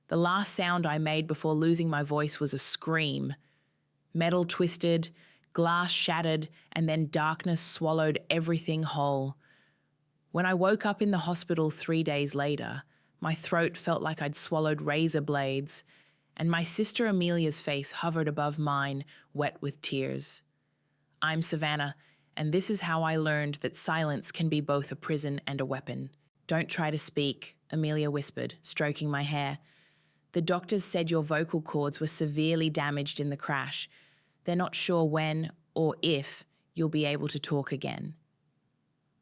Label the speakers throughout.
Speaker 1: The last sound I made before losing my voice was a scream. Metal twisted, glass shattered, and then darkness swallowed everything whole. When I woke up in the hospital 3 days later, my throat felt like I'd swallowed razor blades, and my sister Amelia's face hovered above mine, wet with tears. I'm Savannah, and this is how I learned that silence can be both a prison and a weapon. Don't try to speak, Amelia whispered, stroking my hair. The doctors said your vocal cords were severely damaged in the crash. They're not sure when or if you'll be able to talk again.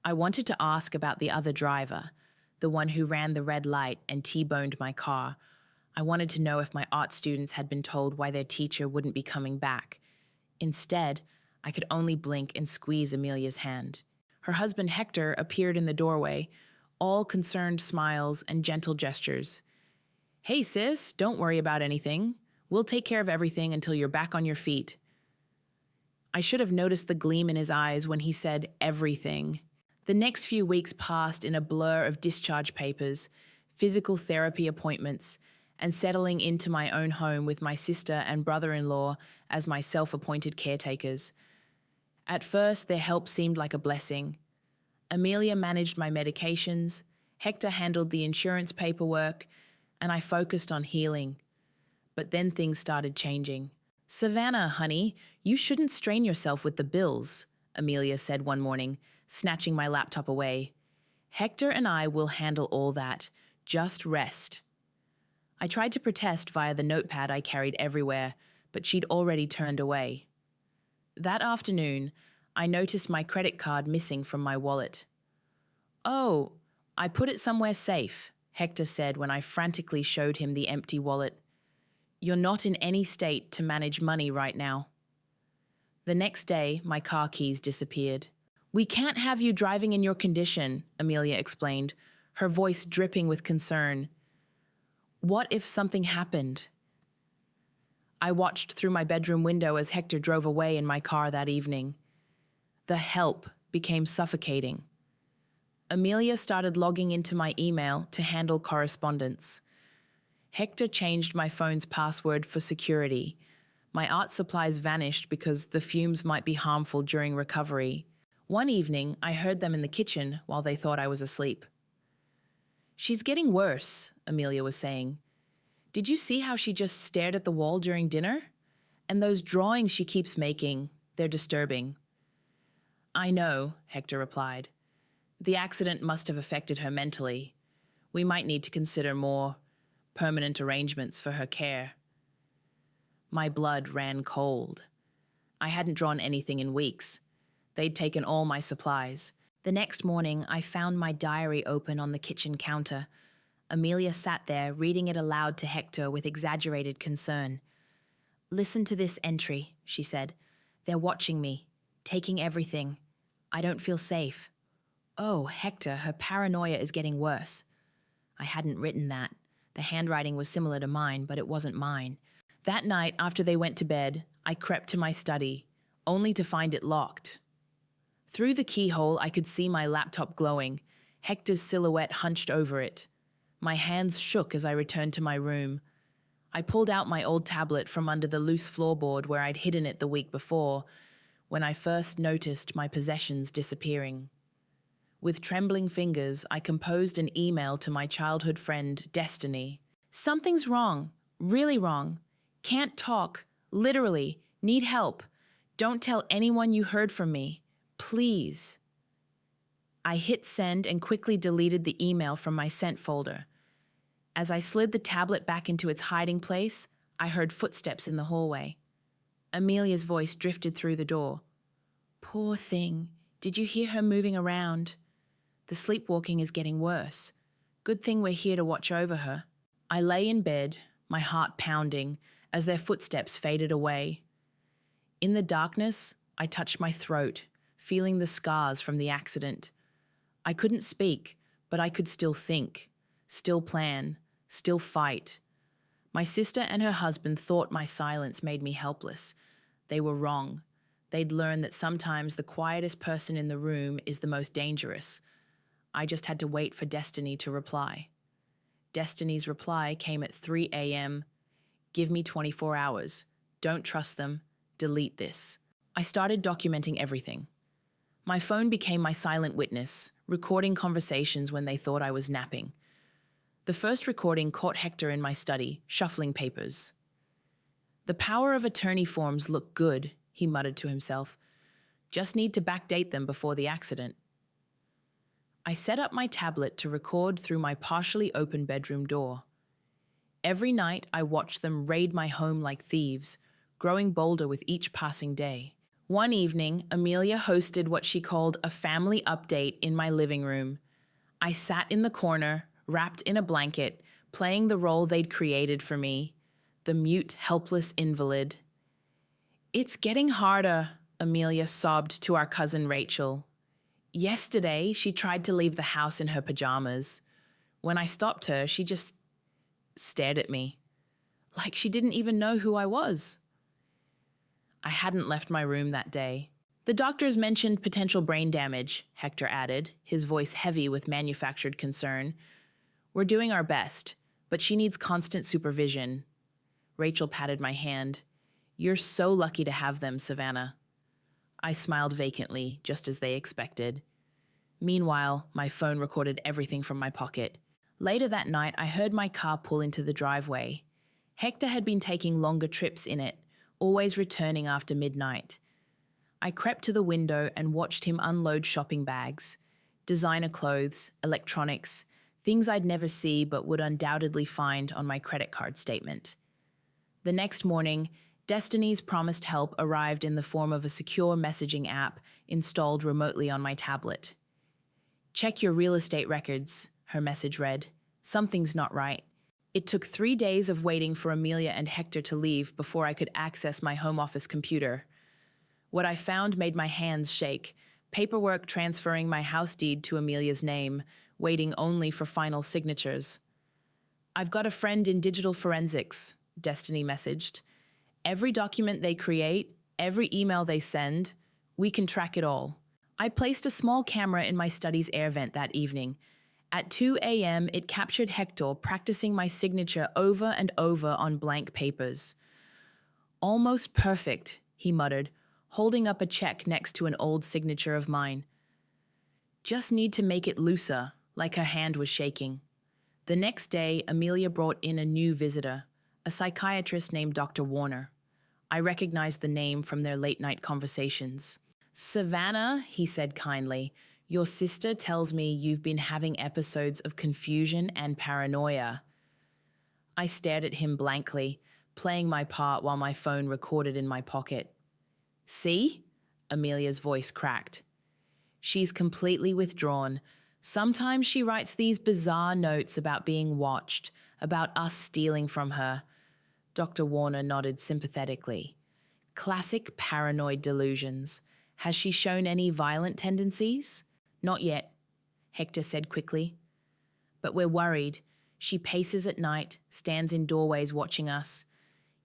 Speaker 1: I wanted to ask about the other driver, the one who ran the red light and T-boned my car. I wanted to know if my art students had been told why their teacher wouldn't be coming back. Instead, I could only blink and squeeze Amelia's hand. Her husband Hector appeared in the doorway, all concerned smiles and gentle gestures. Hey sis, don't worry about anything. We'll take care of everything until you're back on your feet. I should have noticed the gleam in his eyes when he said everything. The next few weeks passed in a blur of discharge papers, physical therapy appointments, and settling into my own home with my sister and brother-in-law as my self-appointed caretakers. At first, their help seemed like a blessing. Amelia managed my medications, Hector handled the insurance paperwork, and I focused on healing. But then things started changing. Savannah, honey, you shouldn't strain yourself with the bills, Amelia said one morning, snatching my laptop away. Hector and I will handle all that. Just rest. I tried to protest via the notepad I carried everywhere, but she'd already turned away. That afternoon, I noticed my credit card missing from my wallet. Oh, I put it somewhere safe, Hector said when I frantically showed him the empty wallet. You're not in any state to manage money right now. The next day, my car keys disappeared. We can't have you driving in your condition, Amelia explained, her voice dripping with concern. What if something happened? I watched through my bedroom window as Hector drove away in my car that evening. The help became suffocating. Amelia started logging into my email to handle correspondence. Hector changed my phone's password for security. My art supplies vanished because the fumes might be harmful during recovery. One evening, I heard them in the kitchen while they thought I was asleep. She's getting worse, Amelia was saying. Did you see how she just stared at the wall during dinner? And those drawings she keeps making, they're disturbing. I know, Hector replied. The accident must have affected her mentally. We might need to consider more permanent arrangements for her care. My blood ran cold. I hadn't drawn anything in weeks. They'd taken all my supplies. The next morning, I found my diary open on the kitchen counter. Amelia sat there, reading it aloud to Hector with exaggerated concern. Listen to this entry, she said. They're watching me, taking everything. I don't feel safe. Oh, Hector, her paranoia is getting worse. I hadn't written that. The handwriting was similar to mine, but it wasn't mine. That night, after they went to bed, I crept to my study, only to find it locked. Through the keyhole, I could see my laptop glowing, Hector's silhouette hunched over it. My hands shook as I returned to my room. I pulled out my old tablet from under the loose floorboard where I'd hidden it the week before, when I first noticed my possessions disappearing. With trembling fingers, I composed an email to my childhood friend, Destiny. Something's wrong, really wrong. Can't talk, literally, need help. Don't tell anyone you heard from me. Please. I hit send and quickly deleted the email from my sent folder. As I slid the tablet back into its hiding place, I heard footsteps in the hallway. Amelia's voice drifted through the door. Poor thing. Did you hear her moving around? The sleepwalking is getting worse. Good thing we're here to watch over her. I lay in bed, my heart pounding, as their footsteps faded away. In the darkness, I touched my throat, feeling the scars from the accident. I couldn't speak, but I could still think, still plan, still fight. My sister and her husband thought my silence made me helpless. They were wrong. They'd learned that sometimes the quietest person in the room is the most dangerous. I just had to wait for Destiny to reply. Destiny's reply came at 3 a.m. Give me 24 hours. Don't trust them. Delete this. I started documenting everything. My phone became my silent witness, recording conversations when they thought I was napping. The first recording caught Hector in my study, shuffling papers. The power of attorney forms look good, he muttered to himself. Just need to backdate them before the accident. I set up my tablet to record through my partially open bedroom door. Every night I watched them raid my home like thieves, growing bolder with each passing day. One evening, Amelia hosted what she called a family update in my living room. I sat in the corner, wrapped in a blanket, playing the role they'd created for me, the mute, helpless invalid. It's getting harder, Amelia sobbed to our cousin Rachel. Yesterday, she tried to leave the house in her pajamas. When I stopped her, she just stared at me, like she didn't even know who I was. I hadn't left my room that day. The doctors mentioned potential brain damage, Hector added, his voice heavy with manufactured concern. We're doing our best, but she needs constant supervision. Rachel patted my hand. You're so lucky to have them, Savannah. I smiled vacantly, just as they expected. Meanwhile, my phone recorded everything from my pocket. Later that night, I heard my car pull into the driveway. Hector had been taking longer trips in it, always returning after midnight. I crept to the window and watched him unload shopping bags, designer clothes, electronics, things I'd never see but would undoubtedly find on my credit card statement. The next morning, Destiny's promised help arrived in the form of a secure messaging app installed remotely on my tablet. Check your real estate records, her message read. Something's not right. It took 3 days of waiting for Amelia and Hector to leave before I could access my home office computer. What I found made my hands shake, paperwork transferring my house deed to Amelia's name, waiting only for final signatures. I've got a friend in digital forensics, Destiny messaged. Every document they create, every email they send, we can track it all. I placed a small camera in my study's air vent that evening. At 2 a.m., it captured Hector practicing my signature over and over on blank papers. Almost perfect, he muttered, holding up a check next to an old signature of mine. Just need to make it looser, like her hand was shaking. The next day, Amelia brought in a new visitor, a psychiatrist named Dr. Warner. I recognized the name from their late-night conversations. Savannah, he said kindly, your sister tells me you've been having episodes of confusion and paranoia. I stared at him blankly, playing my part while my phone recorded in my pocket. See? Amelia's voice cracked. She's completely withdrawn. Sometimes she writes these bizarre notes about being watched, about us stealing from her. Dr. Warner nodded sympathetically. Classic paranoid delusions. Has she shown any violent tendencies? Not yet, Hector said quickly. But we're worried. She paces at night, stands in doorways watching us.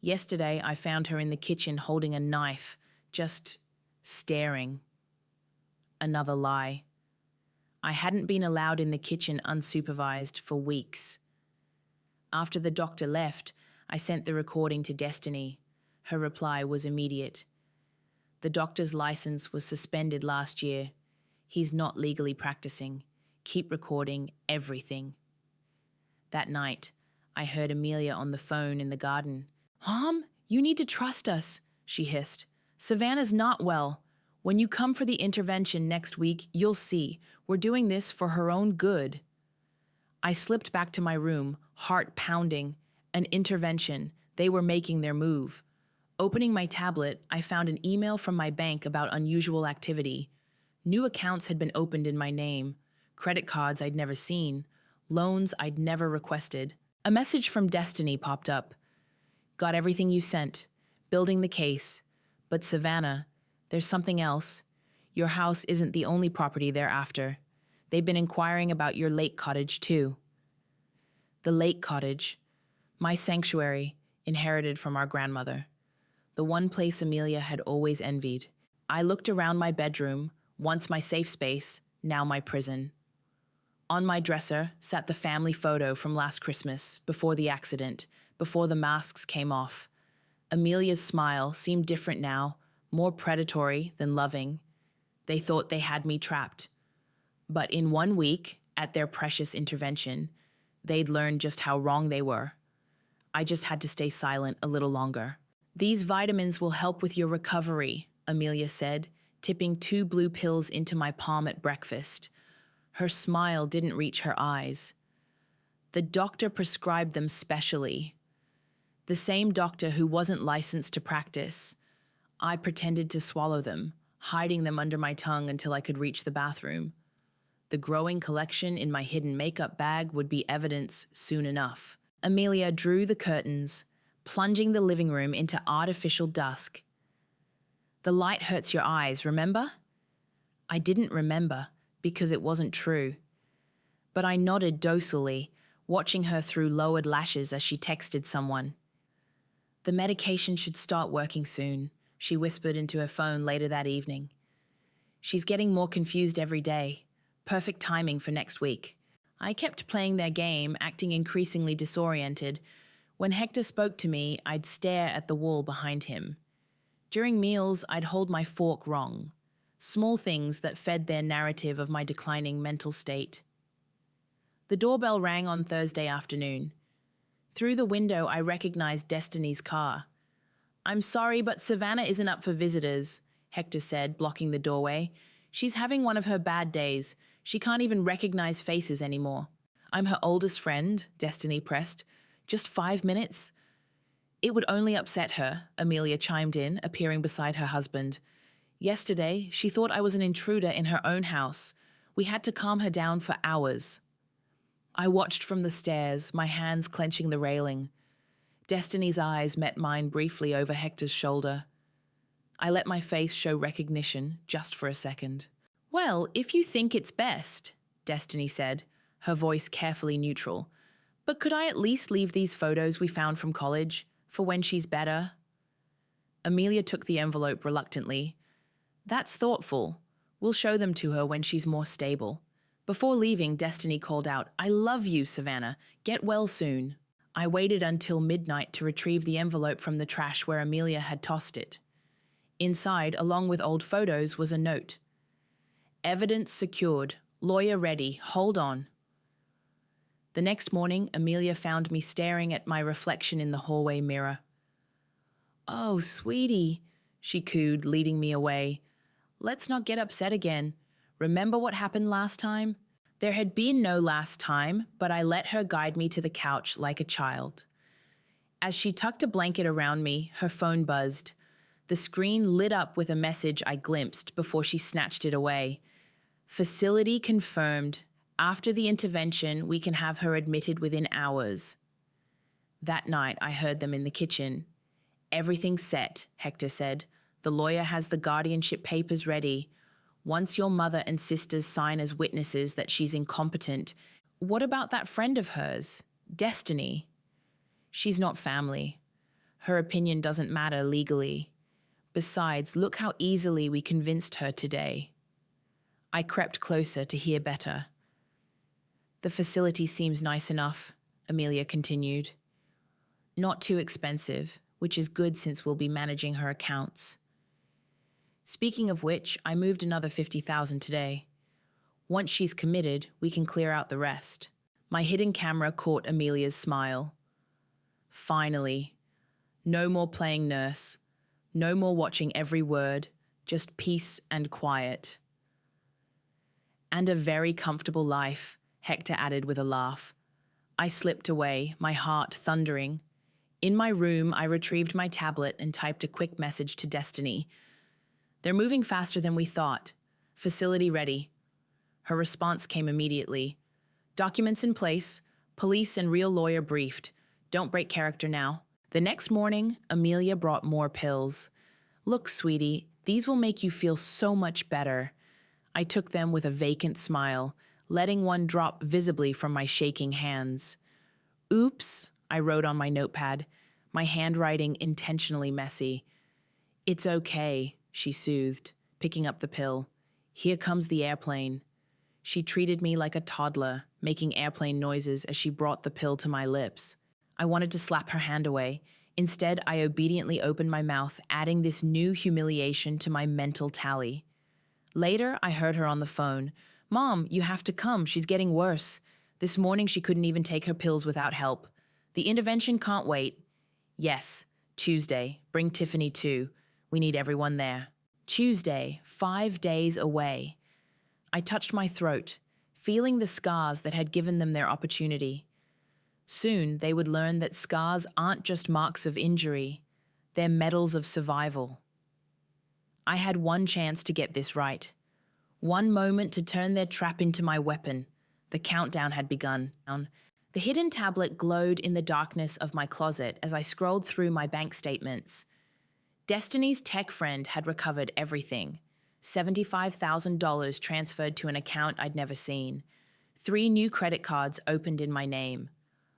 Speaker 1: Yesterday, I found her in the kitchen holding a knife, just staring. Another lie. I hadn't been allowed in the kitchen unsupervised for weeks. After the doctor left, I sent the recording to Destiny. Her reply was immediate. The doctor's license was suspended last year. He's not legally practicing. Keep recording everything. That night, I heard Amelia on the phone in the garden. Mom, you need to trust us, she hissed. Savannah's not well. When you come for the intervention next week, you'll see. We're doing this for her own good. I slipped back to my room, heart pounding. An intervention. They were making their move. Opening my tablet, I found an email from my bank about unusual activity. New accounts had been opened in my name, credit cards I'd never seen, loans I'd never requested. A message from Destiny popped up. Got everything you sent. Building the case. But Savannah, there's something else. Your house isn't the only property they're after. They've been inquiring about your lake cottage, too. The lake cottage. My sanctuary, inherited from our grandmother. The one place Amelia had always envied. I looked around my bedroom, once my safe space, now my prison. On my dresser sat the family photo from last Christmas, before the accident, before the masks came off. Amelia's smile seemed different now, more predatory than loving. They thought they had me trapped. But in 1 week, at their precious intervention, they'd learned just how wrong they were. I just had to stay silent a little longer. "These vitamins will help with your recovery," Amelia said, tipping 2 blue pills into my palm at breakfast. Her smile didn't reach her eyes. The doctor prescribed them specially. The same doctor who wasn't licensed to practice. I pretended to swallow them, hiding them under my tongue until I could reach the bathroom. The growing collection in my hidden makeup bag would be evidence soon enough. Amelia drew the curtains, plunging the living room into artificial dusk. "The light hurts your eyes, remember?" I didn't remember, because it wasn't true. But I nodded docilely, watching her through lowered lashes as she texted someone. "The medication should start working soon," she whispered into her phone later that evening. "She's getting more confused every day. Perfect timing for next week." I kept playing their game, acting increasingly disoriented. When Hector spoke to me, I'd stare at the wall behind him. During meals, I'd hold my fork wrong. Small things that fed their narrative of my declining mental state. The doorbell rang on Thursday afternoon. Through the window, I recognized Destiny's car. "I'm sorry, but Savannah isn't up for visitors," Hector said, blocking the doorway. "She's having one of her bad days. She can't even recognize faces anymore." "I'm her oldest friend," Destiny pressed. "Just 5 minutes?" "It would only upset her," Amelia chimed in, appearing beside her husband. "Yesterday, she thought I was an intruder in her own house. We had to calm her down for hours." I watched from the stairs, my hands clenching the railing. Destiny's eyes met mine briefly over Hector's shoulder. I let my face show recognition, just for a second. "Well, if you think it's best," Destiny said, her voice carefully neutral. "But could I at least leave these photos we found from college, for when she's better?" Amelia took the envelope reluctantly. "That's thoughtful. We'll show them to her when she's more stable." Before leaving, Destiny called out, "I love you, Savannah. Get well soon." I waited until midnight to retrieve the envelope from the trash where Amelia had tossed it. Inside, along with old photos, was a note. "Evidence secured. Lawyer ready. Hold on." The next morning, Amelia found me staring at my reflection in the hallway mirror. "Oh, sweetie," she cooed, leading me away. "Let's not get upset again. Remember what happened last time?" There had been no last time, but I let her guide me to the couch like a child. As she tucked a blanket around me, her phone buzzed. The screen lit up with a message I glimpsed before she snatched it away. "Facility confirmed. After the intervention, we can have her admitted within hours." That night, I heard them in the kitchen. "Everything's set," Hector said. "The lawyer has the guardianship papers ready. Once your mother and sisters sign as witnesses that she's incompetent, what about that friend of hers, Destiny? She's not family. Her opinion doesn't matter legally. Besides, look how easily we convinced her today." I crept closer to hear better. "The facility seems nice enough," Amelia continued. "Not too expensive, which is good since we'll be managing her accounts. Speaking of which, I moved another $50,000 today. Once she's committed, we can clear out the rest." My hidden camera caught Amelia's smile. Finally. No more playing nurse. No more watching every word. Just peace and quiet. "And a very comfortable life," Hector added with a laugh. I slipped away, my heart thundering. In my room, I retrieved my tablet and typed a quick message to Destiny. "They're moving faster than we thought. Facility ready." Her response came immediately. "Documents in place. Police and real lawyer briefed. Don't break character now." The next morning, Amelia brought more pills. "Look, sweetie, these will make you feel so much better." I took them with a vacant smile, letting one drop visibly from my shaking hands. "Oops," I wrote on my notepad, my handwriting intentionally messy. "It's okay," she soothed, picking up the pill. "Here comes the airplane." She treated me like a toddler, making airplane noises as she brought the pill to my lips. I wanted to slap her hand away. Instead, I obediently opened my mouth, adding this new humiliation to my mental tally. Later, I heard her on the phone. "Mom, you have to come. She's getting worse. This morning, she couldn't even take her pills without help. The intervention can't wait." "Yes, Tuesday. Bring Tiffany too. We need everyone there." Tuesday, 5 days away. I touched my throat, feeling the scars that had given them their opportunity. Soon, they would learn that scars aren't just marks of injury, they're medals of survival. I had one chance to get this right. One moment to turn their trap into my weapon. The countdown had begun. The hidden tablet glowed in the darkness of my closet as I scrolled through my bank statements. Destiny's tech friend had recovered everything. $75,000 transferred to an account I'd never seen. 3 new credit cards opened in my name.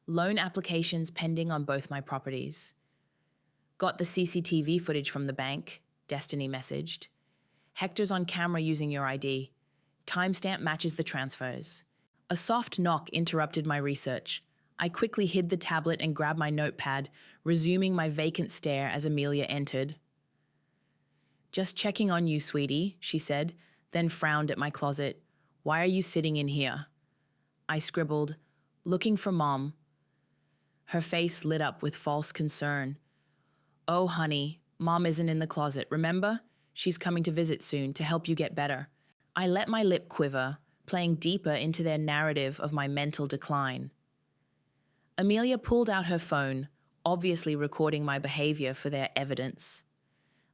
Speaker 1: Loan applications pending on both my properties. "Got the CCTV footage from the bank," Destiny messaged. "Hector's on camera using your ID. Timestamp matches the transfers." A soft knock interrupted my research. I quickly hid the tablet and grabbed my notepad, resuming my vacant stare as Amelia entered. "Just checking on you, sweetie," she said, then frowned at my closet. "Why are you sitting in here?" I scribbled, "Looking for Mom." Her face lit up with false concern. "Oh, honey, Mom isn't in the closet, remember? She's coming to visit soon to help you get better." I let my lip quiver, playing deeper into their narrative of my mental decline. Amelia pulled out her phone, obviously recording my behavior for their evidence.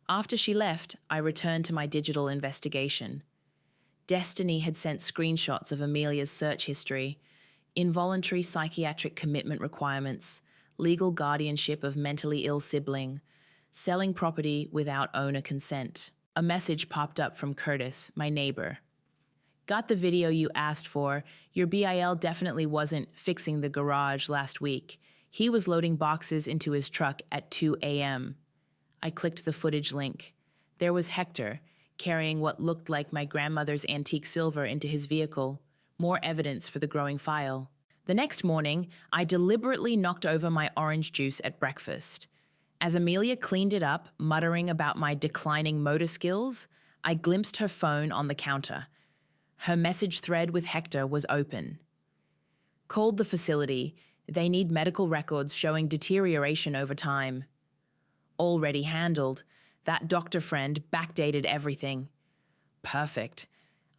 Speaker 1: After she left, I returned to my digital investigation. Destiny had sent screenshots of Amelia's search history, involuntary psychiatric commitment requirements, legal guardianship of mentally ill sibling, selling property without owner consent. A message popped up from Curtis, my neighbor. "Got the video you asked for. Your BIL definitely wasn't fixing the garage last week. He was loading boxes into his truck at 2 a.m. I clicked the footage link. There was Hector, carrying what looked like my grandmother's antique silver into his vehicle. More evidence for the growing file. The next morning, I deliberately knocked over my orange juice at breakfast. As Amelia cleaned it up, muttering about my declining motor skills, I glimpsed her phone on the counter. Her message thread with Hector was open. "Called the facility. They need medical records showing deterioration over time." Already handled. That doctor friend backdated everything. Perfect.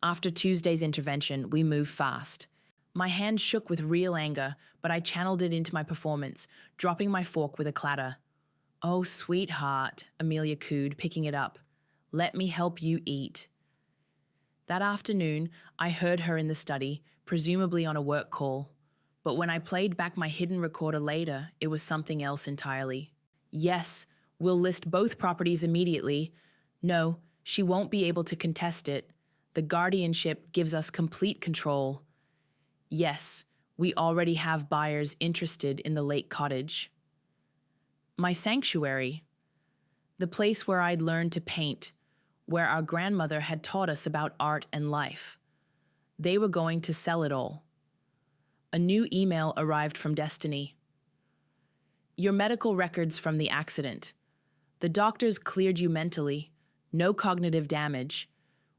Speaker 1: After Tuesday's intervention, we moved fast. My hand shook with real anger, but I channeled it into my performance, dropping my fork with a clatter. "Oh, sweetheart," Amelia cooed, picking it up. "Let me help you eat." That afternoon, I heard her in the study, presumably on a work call. But when I played back my hidden recorder later, it was something else entirely. "Yes, we'll list both properties immediately. No, she won't be able to contest it. The guardianship gives us complete control. Yes, we already have buyers interested in the lake cottage." My sanctuary. The place where I'd learned to paint, where our grandmother had taught us about art and life. They were going to sell it all. A new email arrived from Destiny. "Your medical records from the accident. The doctors cleared you mentally. No cognitive damage.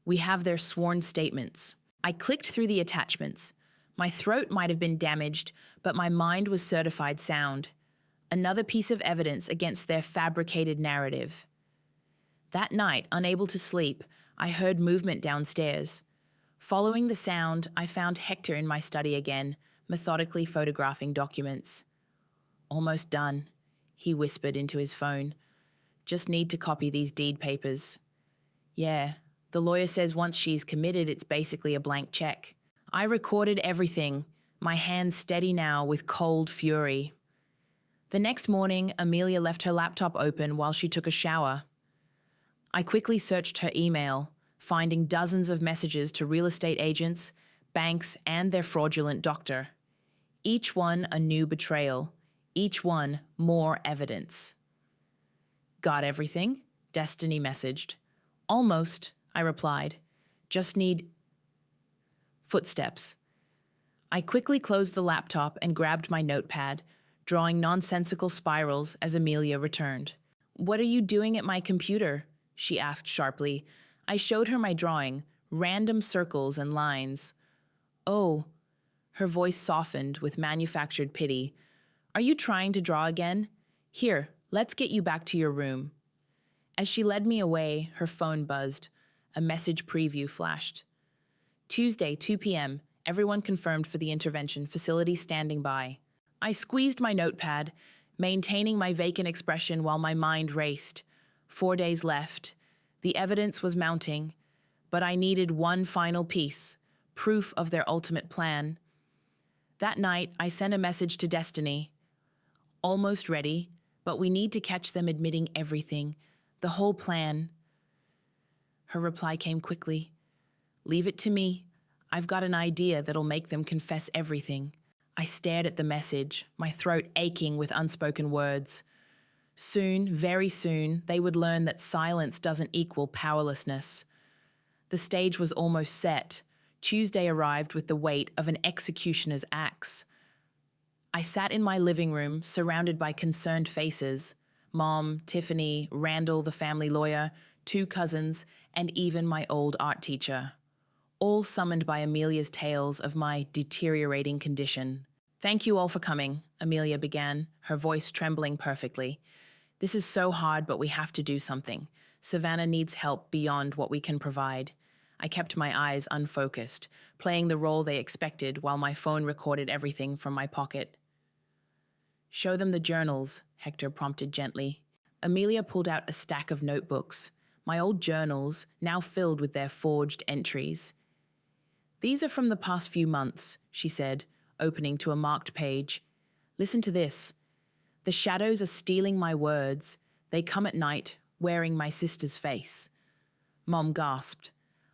Speaker 1: We have their sworn statements." I clicked through the attachments. My throat might have been damaged, but my mind was certified sound. Another piece of evidence against their fabricated narrative. That night, unable to sleep, I heard movement downstairs. Following the sound, I found Hector in my study again, methodically photographing documents. "Almost done," he whispered into his phone. "Just need to copy these deed papers." "Yeah, the lawyer says once she's committed, it's basically a blank check." I recorded everything, my hands steady now with cold fury. The next morning, Amelia left her laptop open while she took a shower. I quickly searched her email, finding dozens of messages to real estate agents, banks, and their fraudulent doctor. Each one a new betrayal, each one more evidence. "Got everything?" Destiny messaged. "Almost," I replied. "Just need..." Footsteps. I quickly closed the laptop and grabbed my notepad, drawing nonsensical spirals as Amelia returned. "What are you doing at my computer?" she asked sharply. I showed her my drawing, random circles and lines. "Oh," her voice softened with manufactured pity. "Are you trying to draw again? Here, let's get you back to your room." As she led me away, her phone buzzed. A message preview flashed. "Tuesday, 2 p.m. Everyone confirmed for the intervention. Facility standing by." I squeezed my notepad, maintaining my vacant expression while my mind raced. 4 days left. The evidence was mounting, but I needed one final piece, proof of their ultimate plan. That night, I sent a message to Destiny. "Almost ready, but we need to catch them admitting everything, the whole plan." Her reply came quickly. "Leave it to me. I've got an idea that'll make them confess everything." I stared at the message, my throat aching with unspoken words. Soon, very soon, they would learn that silence doesn't equal powerlessness. The stage was almost set. Tuesday arrived with the weight of an executioner's axe. I sat in my living room, surrounded by concerned faces. Mom, Tiffany, Randall, the family lawyer, 2 cousins, and even my old art teacher. All summoned by Amelia's tales of my deteriorating condition. "Thank you all for coming," Amelia began, her voice trembling perfectly. "This is so hard, but we have to do something. Savannah needs help beyond what we can provide." I kept my eyes unfocused, playing the role they expected while my phone recorded everything from my pocket. "Show them the journals," Hector prompted gently. Amelia pulled out a stack of notebooks, my old journals, now filled with their forged entries. "These are from the past few months," she said, opening to a marked page. "Listen to this. The shadows are stealing my words. They come at night, wearing my sister's face." Mom gasped.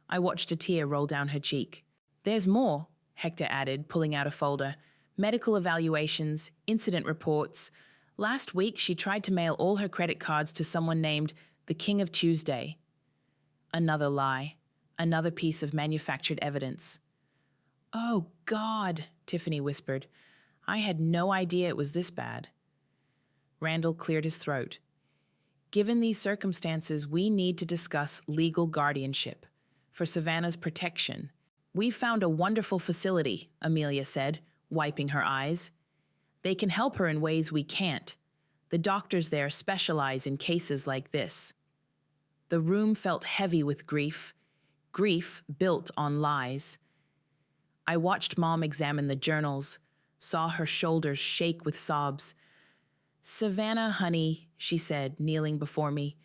Speaker 1: I watched a tear roll down her cheek. "There's more," Hector added, pulling out a folder. "Medical evaluations, incident reports. Last week, she tried to mail all her credit cards to someone named the King of Tuesday." Another lie. Another piece of manufactured evidence. "Oh, God," Tiffany whispered. "I had no idea it was this bad." Randall cleared his throat. "Given these circumstances, we need to discuss legal guardianship for Savannah's protection." "We've found a wonderful facility," Amelia said, wiping her eyes. "They can help her in ways we can't. The doctors there specialize in cases like this." The room felt heavy with grief built on lies. I watched Mom examine the journals, saw her shoulders shake with sobs. "Savannah, honey," she said, kneeling before me,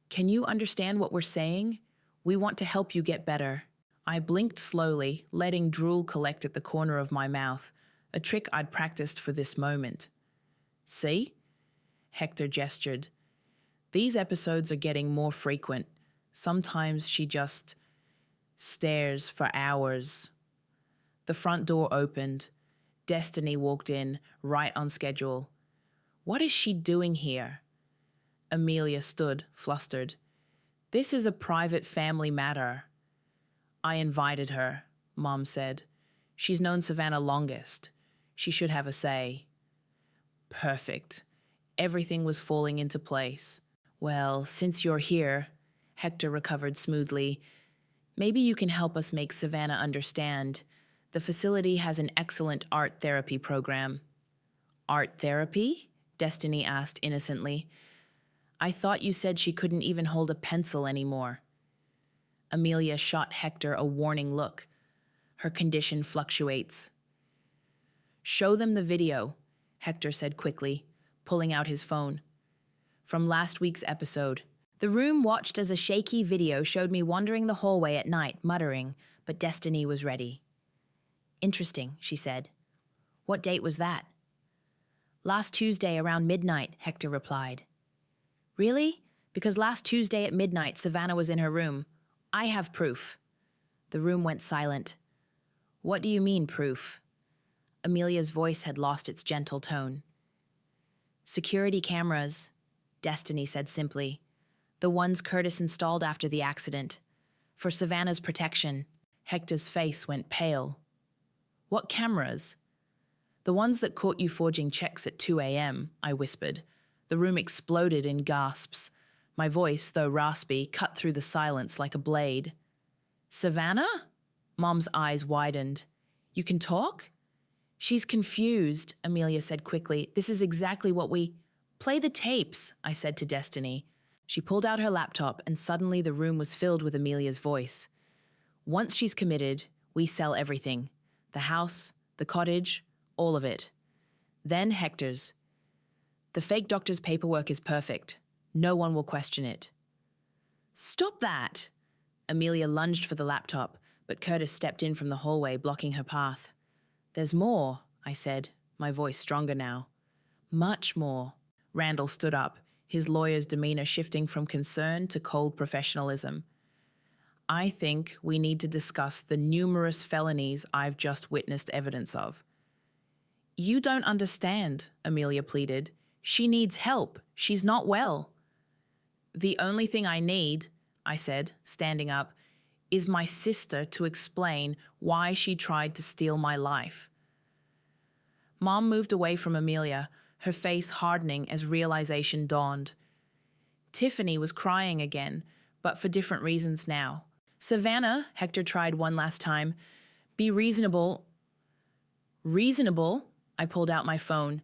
Speaker 1: "can you understand what we're saying? We want to help you get better." I blinked slowly, letting drool collect at the corner of my mouth, a trick I'd practiced for this moment. "See?" Hector gestured. "These episodes are getting more frequent. Sometimes she just stares for hours." The front door opened. Destiny walked in, right on schedule. "What is she doing here?" Amelia stood, flustered. "This is a private family matter." "I invited her," Mom said. "She's known Savannah longest. She should have a say." Perfect. Everything was falling into place. "Well, since you're here," Hector recovered smoothly, "maybe you can help us make Savannah understand. The facility has an excellent art therapy program." "Art therapy?" Destiny asked innocently. "I thought you said she couldn't even hold a pencil anymore." Amelia shot Hector a warning look. "Her condition fluctuates." "Show them the video," Hector said quickly, pulling out his phone. From last week's episode. The room watched as a shaky video showed me wandering the hallway at night, muttering, but Destiny was ready. "Interesting," she said. "What date was that?" "Last Tuesday around midnight," Hector replied. "Really? Because last Tuesday at midnight, Savannah was in her room. I have proof." The room went silent. "What do you mean, proof?" Amelia's voice had lost its gentle tone. "Security cameras," Destiny said simply. "The ones Curtis installed after the accident. For Savannah's protection." Hector's face went pale. What cameras? The ones that caught you forging checks at 2 a.m., I whispered. The room exploded in gasps. My voice, though raspy, cut through the silence like a blade. Savannah? Mom's eyes widened. You can talk? She's confused, Amelia said quickly. This is exactly what we... Play the tapes, I said to Destiny. She pulled out her laptop and suddenly the room was filled with Amelia's voice. Once she's committed, we sell everything. The house, the cottage, all of it. Then Hector's. The fake doctor's paperwork is perfect. No one will question it. Stop that! Amelia lunged for the laptop, but Curtis stepped in from the hallway, blocking her path. There's more, I said, my voice stronger now. Much more. Randall stood up, his lawyer's demeanor shifting from concern to cold professionalism. I think we need to discuss the numerous felonies I've just witnessed evidence of. You don't understand, Amelia pleaded. She needs help. She's not well. The only thing I need, I said, standing up, is my sister to explain why she tried to steal my life. Mom moved away from Amelia, her face hardening as realization dawned. Tiffany was crying again, but for different reasons now. Savannah, Hector tried one last time. Be reasonable. Reasonable? I pulled out my phone.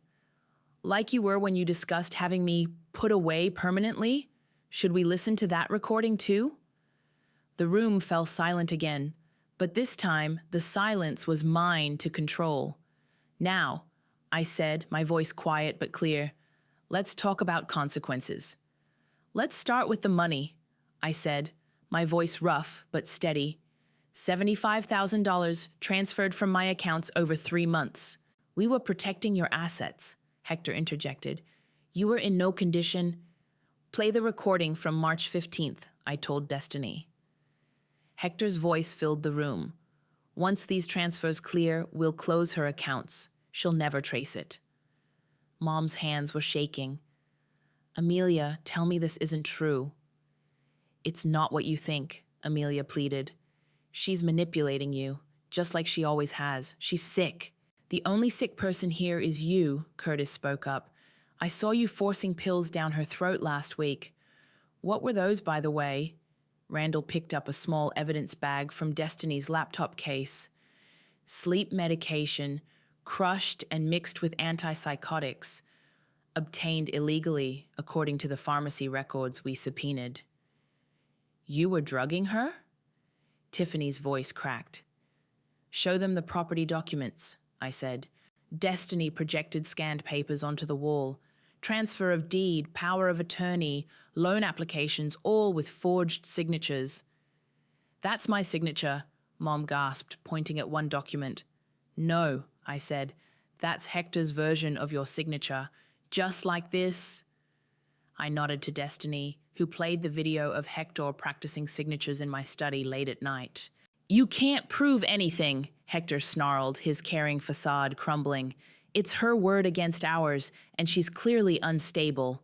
Speaker 1: Like you were when you discussed having me put away permanently? Should we listen to that recording too? The room fell silent again, but this time the silence was mine to control. Now, I said, my voice quiet but clear, let's talk about consequences. Let's start with the money, I said, my voice rough but steady. $75,000 transferred from my accounts over 3 months. We were protecting your assets, Hector interjected. You were in no condition. Play the recording from March 15th, I told Destiny. Hector's voice filled the room. Once these transfers clear, we'll close her accounts. She'll never trace it. Mom's hands were shaking. Amelia, tell me this isn't true. It's not what you think, Amelia pleaded. She's manipulating you, just like she always has. She's sick. The only sick person here is you, Curtis spoke up. I saw you forcing pills down her throat last week. What were those, by the way? Randall picked up a small evidence bag from Destiny's laptop case. Sleep medication, crushed and mixed with antipsychotics, obtained illegally, according to the pharmacy records we subpoenaed. You were drugging her? Tiffany's voice cracked. Show them the property documents, I said. Destiny projected scanned papers onto the wall. Transfer of deed, power of attorney, loan applications, all with forged signatures. That's my signature, Mom gasped, pointing at one document. No, I said. That's Hector's version of your signature. Just like this. I nodded to Destiny, who played the video of Hector practicing signatures in my study late at night. You can't prove anything, Hector snarled, his caring facade crumbling. It's her word against ours, and she's clearly unstable.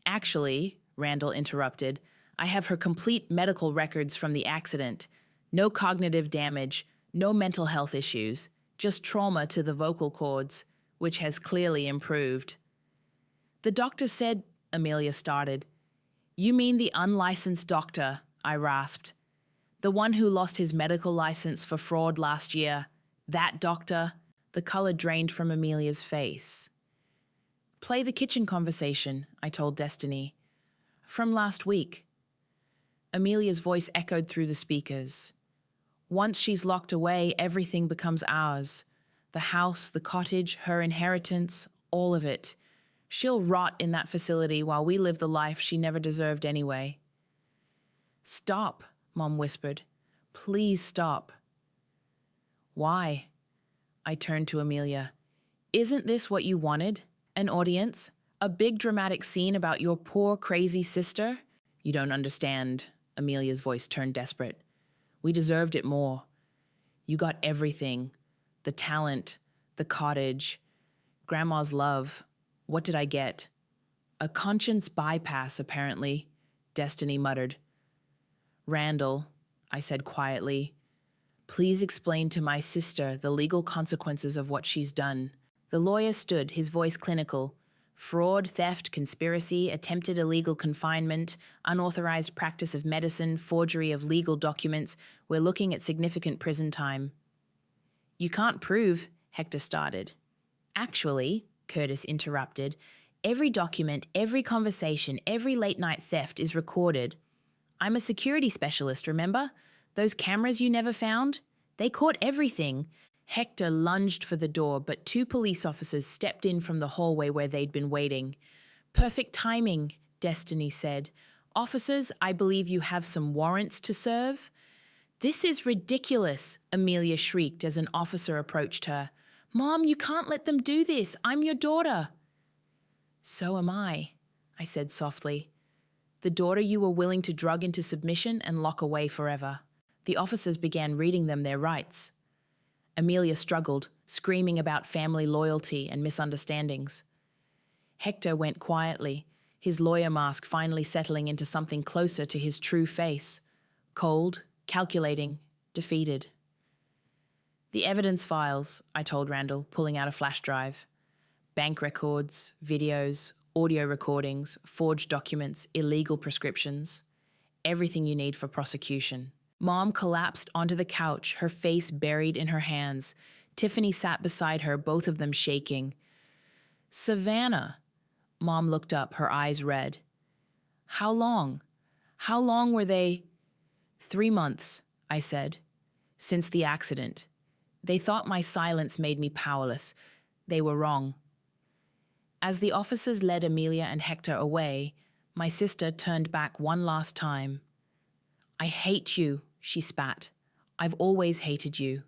Speaker 1: Actually, Randall interrupted, I have her complete medical records from the accident. No cognitive damage, no mental health issues, just trauma to the vocal cords, which has clearly improved. The doctor said, Amelia started. You mean the unlicensed doctor, I rasped. The one who lost his medical license for fraud last year. That doctor? The color drained from Amelia's face. Play the kitchen conversation, I told Destiny. From last week. Amelia's voice echoed through the speakers. Once she's locked away, everything becomes ours. The house, the cottage, her inheritance, all of it. She'll rot in that facility while we live the life she never deserved anyway. Stop, Mom whispered. Please stop. Why? I turned to Amelia. Isn't this what you wanted? An audience? A big dramatic scene about your poor, crazy sister? You don't understand. Amelia's voice turned desperate. We deserved it more. You got everything. The talent, the cottage, Grandma's love. What did I get? A conscience bypass, apparently, Destiny muttered. Randall, I said quietly, Please explain to my sister the legal consequences of what she's done. The lawyer stood, his voice clinical. Fraud, theft, conspiracy, attempted illegal confinement, unauthorized practice of medicine, forgery of legal documents. We're looking at significant prison time. You can't prove, Hector started. Actually, Curtis interrupted, every document, every conversation, every late-night theft is recorded. I'm a security specialist, remember? Those cameras you never found? They caught everything. Hector lunged for the door, but two police officers stepped in from the hallway where they'd been waiting. Perfect timing, Destiny said. Officers, I believe you have some warrants to serve. This is ridiculous, Amelia shrieked as an officer approached her. Mom, you can't let them do this. I'm your daughter. So am I said softly. The daughter you were willing to drug into submission and lock away forever. The officers began reading them their rights. Amelia struggled, screaming about family loyalty and misunderstandings. Hector went quietly, his lawyer mask finally settling into something closer to his true face. Cold, calculating, defeated. The evidence files, I told Randall, pulling out a flash drive. Bank records, videos, audio recordings, forged documents, illegal prescriptions. Everything you need for prosecution. Mom collapsed onto the couch, her face buried in her hands. Tiffany sat beside her, both of them shaking. Savannah. Mom looked up, her eyes red. How long? How long were they? 3 months, I said. Since the accident. They thought my silence made me powerless. They were wrong. As the officers led Amelia and Hector away, my sister turned back one last time. I hate you, she spat. I've always hated you.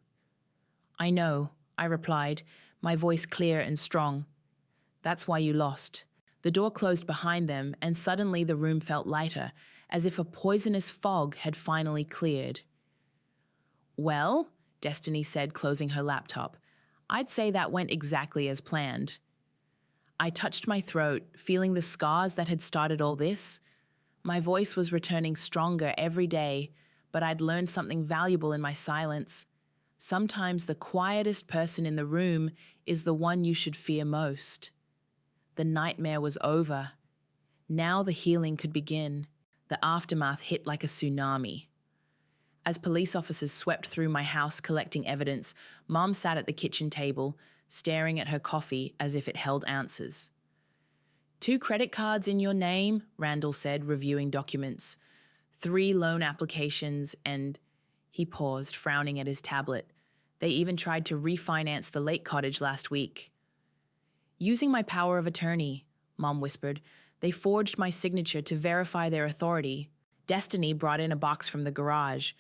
Speaker 1: I know, I replied, my voice clear and strong. That's why you lost. The door closed behind them, and suddenly the room felt lighter, as if a poisonous fog had finally cleared. Well, Destiny said, closing her laptop, I'd say that went exactly as planned. I touched my throat, feeling the scars that had started all this. My voice was returning stronger every day, but I'd learned something valuable in my silence. Sometimes the quietest person in the room is the one you should fear most. The nightmare was over. Now the healing could begin. The aftermath hit like a tsunami. As police officers swept through my house collecting evidence, Mom sat at the kitchen table, staring at her coffee as if it held answers. 2 credit cards in your name, Randall said, reviewing documents. 3 loan applications and... He paused, frowning at his tablet. They even tried to refinance the lake cottage last week. Using my power of attorney, Mom whispered, they forged my signature to verify their authority. Destiny brought in a box from the garage.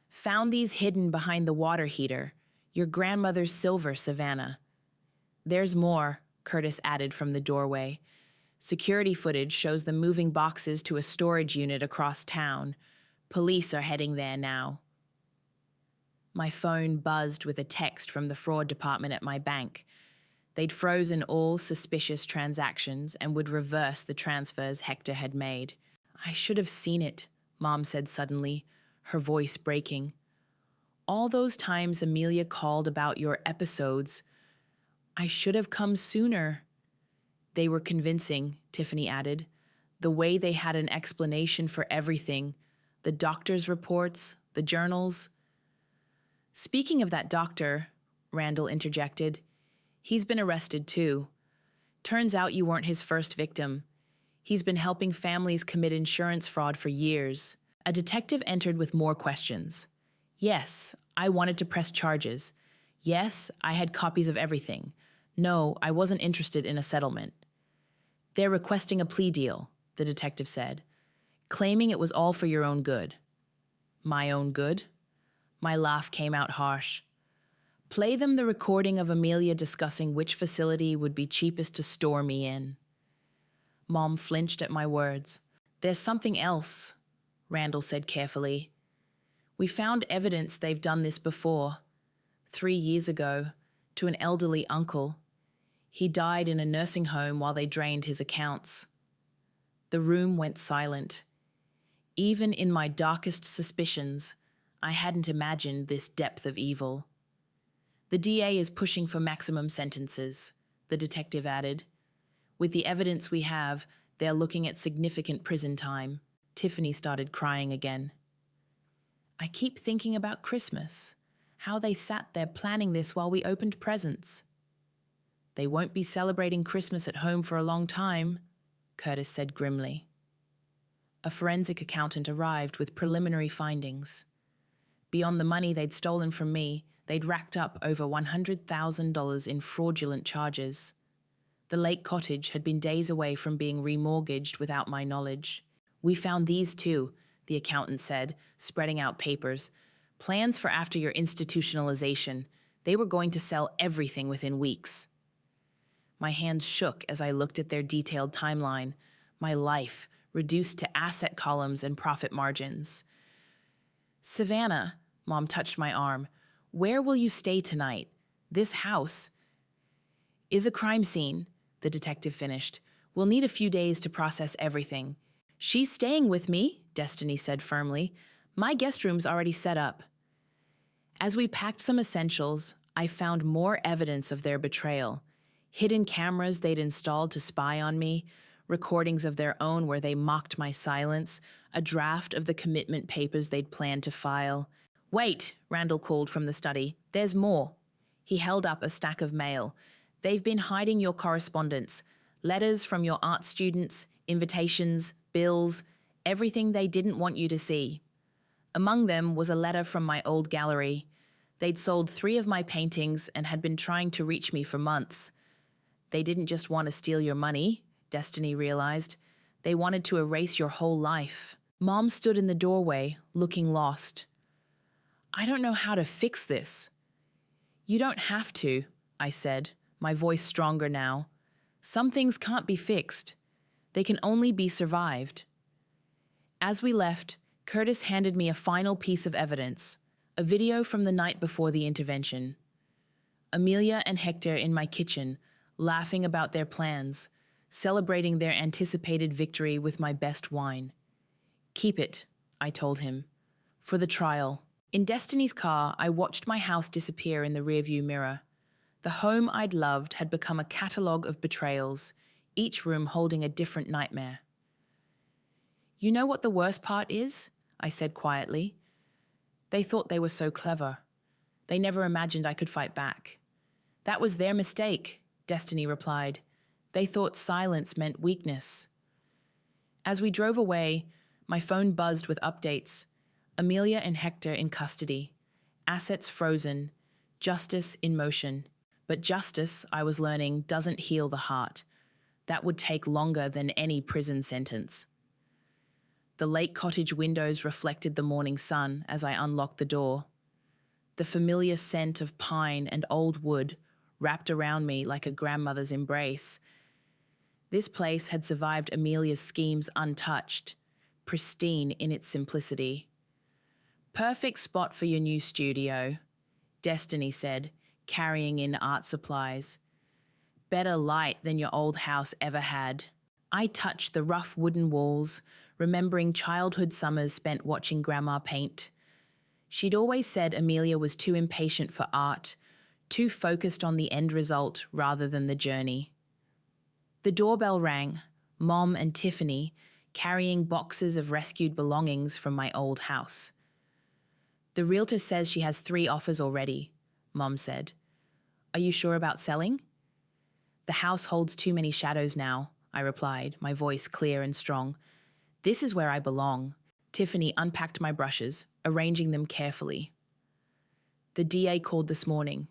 Speaker 1: Found these hidden behind the water heater. Your grandmother's silver, Savannah. There's more, Curtis added from the doorway. Security footage shows them moving boxes to a storage unit across town. Police are heading there now. My phone buzzed with a text from the fraud department at my bank. They'd frozen all suspicious transactions and would reverse the transfers Hector had made. I should have seen it, Mom said suddenly, her voice breaking. All those times Amelia called about your episodes, I should have come sooner. They were convincing, Tiffany added. The way they had an explanation for everything, the doctor's reports, the journals. Speaking of that doctor, Randall interjected, he's been arrested too. Turns out you weren't his first victim. He's been helping families commit insurance fraud for years. A detective entered with more questions. Yes, I wanted to press charges. Yes, I had copies of everything. No, I wasn't interested in a settlement. They're requesting a plea deal, the detective said, claiming it was all for your own good. My own good? My laugh came out harsh. Play them the recording of Amelia discussing which facility would be cheapest to store me in. Mom flinched at my words. There's something else, Randall said carefully. We found evidence they've done this before. 3 years ago, to an elderly uncle. He died in a nursing home while they drained his accounts. The room went silent. Even in my darkest suspicions, I hadn't imagined this depth of evil. The DA is pushing for maximum sentences, the detective added. With the evidence we have, they're looking at significant prison time. Tiffany started crying again. I keep thinking about Christmas, how they sat there planning this while we opened presents. They won't be celebrating Christmas at home for a long time, Curtis said grimly. A forensic accountant arrived with preliminary findings. Beyond the money they'd stolen from me, they'd racked up over $100,000 in fraudulent charges. The Lake Cottage had been days away from being remortgaged without my knowledge. We found these too, the accountant said, spreading out papers. Plans for after your institutionalization. They were going to sell everything within weeks. My hands shook as I looked at their detailed timeline, my life reduced to asset columns and profit margins. Savannah, Mom touched my arm, where will you stay tonight? This house is a crime scene, the detective finished. We'll need a few days to process everything. She's staying with me, Destiny said firmly. My guest room's already set up. As we packed some essentials, I found more evidence of their betrayal. Hidden cameras they'd installed to spy on me, recordings of their own where they mocked my silence, a draft of the commitment papers they'd planned to file. Wait, Randall called from the study. There's more. He held up a stack of mail. They've been hiding your correspondence, letters from your art students, invitations, bills, everything they didn't want you to see. Among them was a letter from my old gallery. They'd sold 3 of my paintings and had been trying to reach me for months. They didn't just want to steal your money, Destiny realized. They wanted to erase your whole life. Mom stood in the doorway, looking lost. I don't know how to fix this. You don't have to, I said, my voice stronger now. Some things can't be fixed. They can only be survived. As we left, Curtis handed me a final piece of evidence, a video from the night before the intervention. Amelia and Hector in my kitchen, laughing about their plans, celebrating their anticipated victory with my best wine. Keep it, I told him, for the trial. In Destiny's car, I watched my house disappear in the rearview mirror. The home I'd loved had become a catalogue of betrayals, each room holding a different nightmare. You know what the worst part is? I said quietly. They thought they were so clever. They never imagined I could fight back. That was their mistake, Destiny replied. They thought silence meant weakness. As we drove away, my phone buzzed with updates. Amelia and Hector in custody. Assets frozen. Justice in motion. But justice, I was learning, doesn't heal the heart. That would take longer than any prison sentence. The Lake Cottage windows reflected the morning sun as I unlocked the door. The familiar scent of pine and old wood wrapped around me like a grandmother's embrace. This place had survived Amelia's schemes untouched, pristine in its simplicity. Perfect spot for your new studio, Destiny said, carrying in art supplies. Better light than your old house ever had. I touched the rough wooden walls, remembering childhood summers spent watching Grandma paint. She'd always said Amelia was too impatient for art, too focused on the end result rather than the journey. The doorbell rang, Mom and Tiffany carrying boxes of rescued belongings from my old house. The realtor says she has 3 offers already, Mom said. Are you sure about selling? The house holds too many shadows now, I replied, my voice clear and strong. This is where I belong. Tiffany unpacked my brushes, arranging them carefully. The DA called this morning.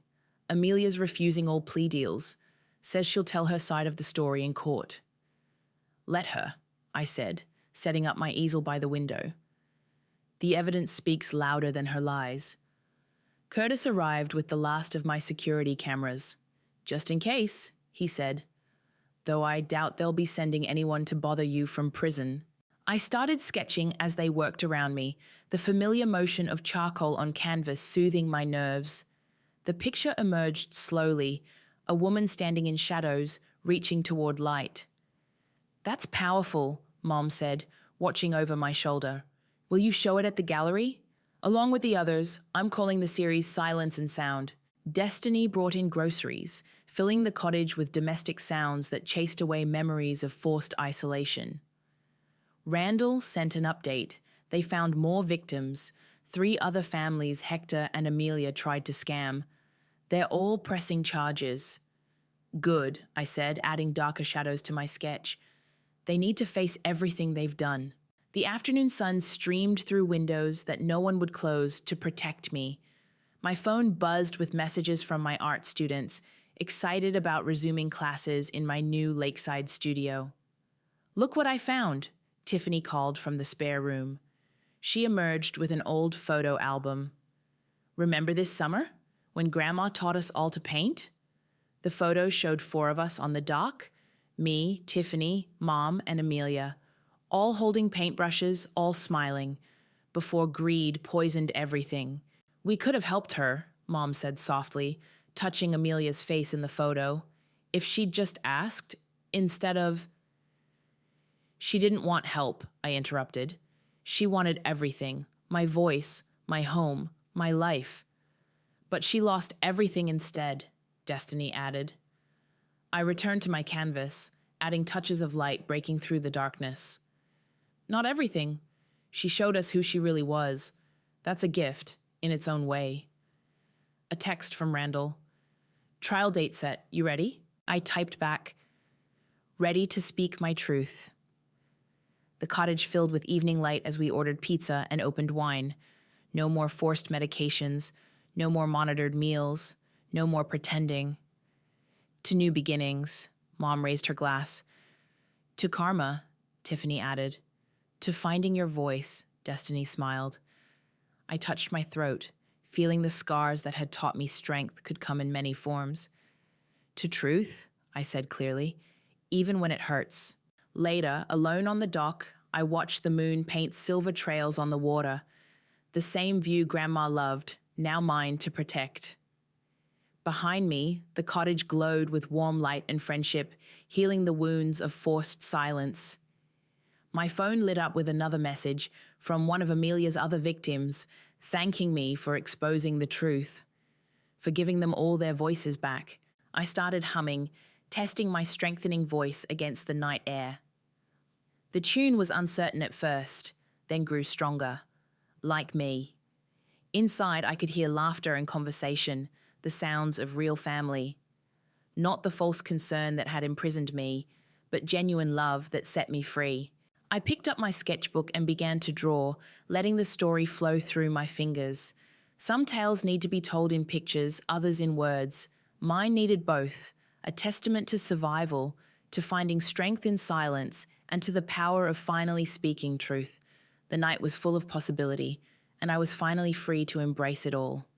Speaker 1: Amelia's refusing all plea deals. Says she'll tell her side of the story in court. Let her, I said, setting up my easel by the window. The evidence speaks louder than her lies. Curtis arrived with the last of my security cameras. Just in case, he said. Though I doubt they'll be sending anyone to bother you from prison. I started sketching as they worked around me, the familiar motion of charcoal on canvas soothing my nerves. The picture emerged slowly, a woman standing in shadows, reaching toward light. That's powerful, Mom said, watching over my shoulder. Will you show it at the gallery? Along with the others, I'm calling the series Silence and Sound. Destiny brought in groceries, filling the cottage with domestic sounds that chased away memories of forced isolation. Randall sent an update. They found more victims. 3 other families Hector and Amelia tried to scam. They're all pressing charges. Good, I said, adding darker shadows to my sketch. They need to face everything they've done. The afternoon sun streamed through windows that no one would close to protect me. My phone buzzed with messages from my art students, excited about resuming classes in my new lakeside studio. Look what I found, Tiffany called from the spare room. She emerged with an old photo album. Remember this summer, when Grandma taught us all to paint? The photos showed 4 of us on the dock, me, Tiffany, Mom, and Amelia, all holding paintbrushes, all smiling, before greed poisoned everything. We could have helped her, Mom said softly, touching Amelia's face in the photo, if she'd just asked, instead of... She didn't want help, I interrupted. She wanted everything, my voice, my home, my life. But she lost everything instead, Destiny added. I returned to my canvas, adding touches of light breaking through the darkness. Not everything. She showed us who she really was. That's a gift, in its own way. A text from Randall. Trial date set. You ready? I typed back, ready to speak my truth. The cottage filled with evening light as we ordered pizza and opened wine. No more forced medications, no more monitored meals, no more pretending. To new beginnings, Mom raised her glass. To karma, Tiffany added. To finding your voice, Destiny smiled. I touched my throat, feeling the scars that had taught me strength could come in many forms. To truth, I said clearly, even when it hurts. Later, alone on the dock, I watched the moon paint silver trails on the water. The same view Grandma loved, now mine to protect. Behind me, the cottage glowed with warm light and friendship, healing the wounds of forced silence. My phone lit up with another message from one of Amelia's other victims, thanking me for exposing the truth, for giving them all their voices back. I started humming, testing my strengthening voice against the night air. The tune was uncertain at first, then grew stronger, like me. Inside, I could hear laughter and conversation, the sounds of real family. Not the false concern that had imprisoned me, but genuine love that set me free. I picked up my sketchbook and began to draw, letting the story flow through my fingers. Some tales need to be told in pictures, others in words. Mine needed both, a testament to survival, to finding strength in silence, and to the power of finally speaking truth. The night was full of possibility, and I was finally free to embrace it all.